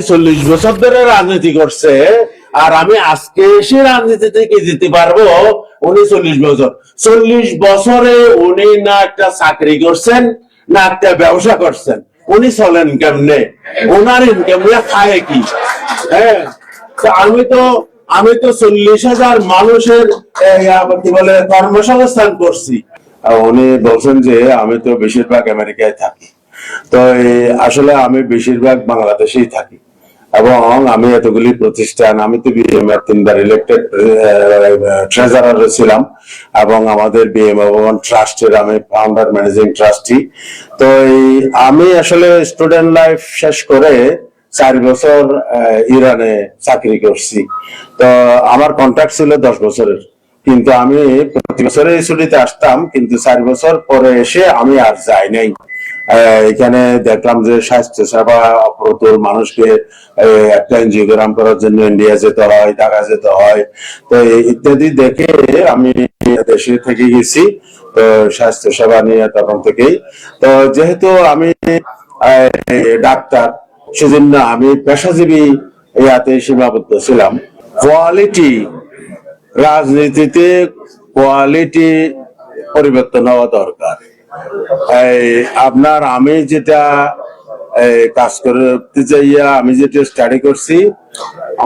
40 বছর ধরে রাজনীতি করছে, আর আমি আজকে এসে রাজনীতি থেকে যেতে পারবো। উনি 40 বছরে উনি না একটা চাকরি করছেন, না একটা ব্যবসা করছেন। উনি চলেন কেমনে? ওনার ইনকামে খায় কি? হ্যাঁ, আমি তো 40,000 মানুষের কি বলে কর্মসংস্থান করছি। উনি বলছেন যে আমি তো বেশিরভাগ আমেরিকায় থাকি, তো আসলে আমি বেশিরভাগ বাংলাদেশেই থাকি, এবং আমি এতগুলি প্রতিষ্ঠান, আমি তো বিএমএ 3বার ইলেক্টেড ট্রেজারার ছিলাম, এবং আমাদের বিএমএ ভবন ট্রাস্টের আমি ফাউন্ডার ম্যানেজিং ট্রাস্টি। তো আমি আসলে স্টুডেন্ট লাইফ শেষ করে 4 বছর ইরানে চাকরি করছি। তো আমার কন্ট্রাক্ট ছিল 10 বছরের, কিন্তু আমি প্রতি বছরে ছুটিতে আসতাম, কিন্তু 4 বছর পরে এসে আমি আর যাই নাই। এখানে দেখলাম যে স্বাস্থ্য সেবা অপ্রতুল, মানুষকে একটা এনজিওগ্রাম করার জন্য ইন্ডিয়া যেতে হয়, ঢাকা যেতে হয়, তো ইত্যাদি দেখে আমি দেশে থেকে গেছি। তো স্বাস্থ্য সেবা নিয়ে তখন থেকেই, তো যেহেতু আমি ডাক্তার, সেজন্য আমি পেশাজীবী ইয়াতে সীমাবদ্ধ ছিলাম। কোয়ালিটি রাজনীতিতে, কোয়ালিটি পরিবর্তন হওয়া দরকার। আপনার আমি যেটা কাজ করতে যাইয়া আমি যেটা স্টাডি করছি,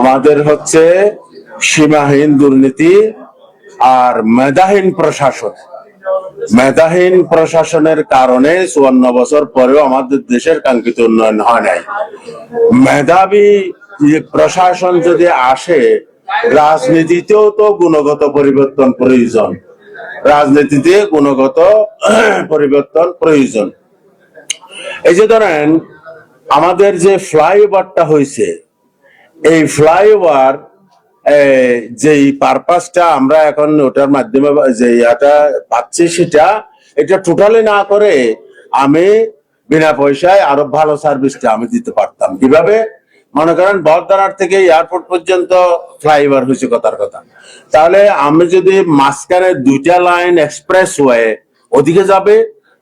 আমাদের হচ্ছে সীমাহীন দুর্নীতি আর মেধাহীন প্রশাসন। মেধাহীন প্রশাসনের কারণে 54 বছর পরেও আমাদের দেশের কাঙ্ক্ষিত উন্নয়ন হয় নাই। মেধাবী প্রশাসন যদি আসে, রাজনীতিতেও তো গুণগত পরিবর্তন প্রয়োজন। রাজনীতিতে গুণগত পরিবর্তন প্রয়োজন। এই যে ধরেন আমাদের যে ফ্লাইওভারটা হয়েছে, এই ফ্লাইওভার যে পারপাসটা আমরা এখন ওটার মাধ্যমে যে এটা পাচ্ছি, সেটা এটা টোটালি না করে আমি বিনা পয়সায় আরো ভালো সার্ভিসটা আমি দিতে পারতাম। কিভাবে? মনে করেন বহদ্দারহাট থেকে এয়ারপোর্ট পর্যন্ত ফ্লাইওভার হয়েছে কথার কথা, তাহলে আমি যদি মাঝখানে 2টা লাইন এক্সপ্রেসওয়ে ওদিকে যাবে,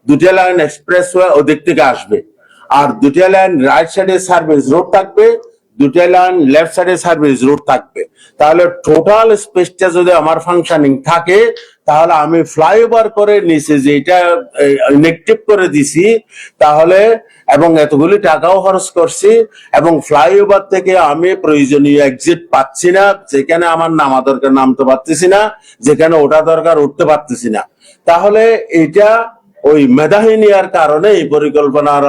2টা লাইন এক্সপ্রেসওয়ে ওদিক থেকে আসবে, আর 2টা লাইন রাইট সাইডে সার্ভিস রোড থাকবে, 2টা লাইন লেফট সাইডে সার্ভিস রোড থাকবে, তাহলে টোটাল স্পেসটা যদি আমার ফাংশনিং থাকে, তাহলে আমি ফ্লাইওভার করে নিচে যেটা ইনেকটিভ করে দিছি, তাহলে এবং এতগুলি টাকাও খরচ করছি, এবং ফ্লাইওভার থেকে আমি প্রয়োজনীয় এক্সিট পাচ্ছি না, যেখানে আমার নামা দরকার নামতে পারতেছি না, যেখানে ওঠা দরকার উঠতে পারতেছি না। তাহলে এটা ওই মেধাহীনিয়ার কারণে, এই পরিকল্পনার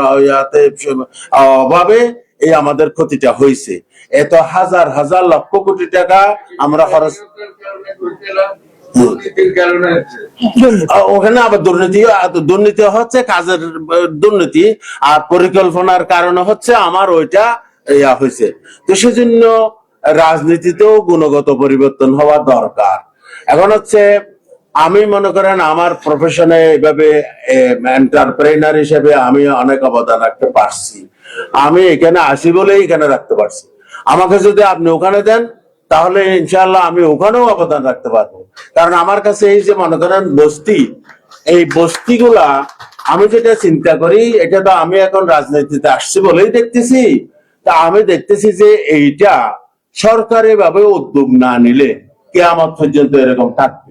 অভাবে এই আমাদের ক্ষতিটা হয়েছে। এত হাজার হাজার লক্ষ কোটি টাকা আমরা খরচ, ওখানে আবার দুর্নীতি হচ্ছে, কাজের দুর্নীতি, আর পরিকল্পনার কারণে হচ্ছে আমার ওইটা ইয়া হয়েছে। তো সেজন্য রাজনীতিতেও গুণগত পরিবর্তন হওয়া দরকার। এখন হচ্ছে আমি মনে করেন আমার প্রফেশনে এইভাবে এন্টারপ্রেনার হিসেবে আমি অনেক অবদান রাখতে পারছি। আমি এখানে আসি বলেই এখানে রাখতে পারছি। আমাকে যদি আপনি ওখানে দেন, তাহলে ইনশাল্লাহ আমি ওখানেও অবদান রাখতে পারবো। কারণ আমার কাছে এই যে মনে করেন বস্তি, এই বস্তিগুলা আমি যেটা চিন্তা করি, এটা তো আমি এখন রাজনীতিতে আসছি বলেই দেখতেছি। তা আমি দেখতেছি যে এইটা সরকারি ভাবে উদ্যোগ না নিলে কিয়ামত পর্যন্ত এরকম থাকবে।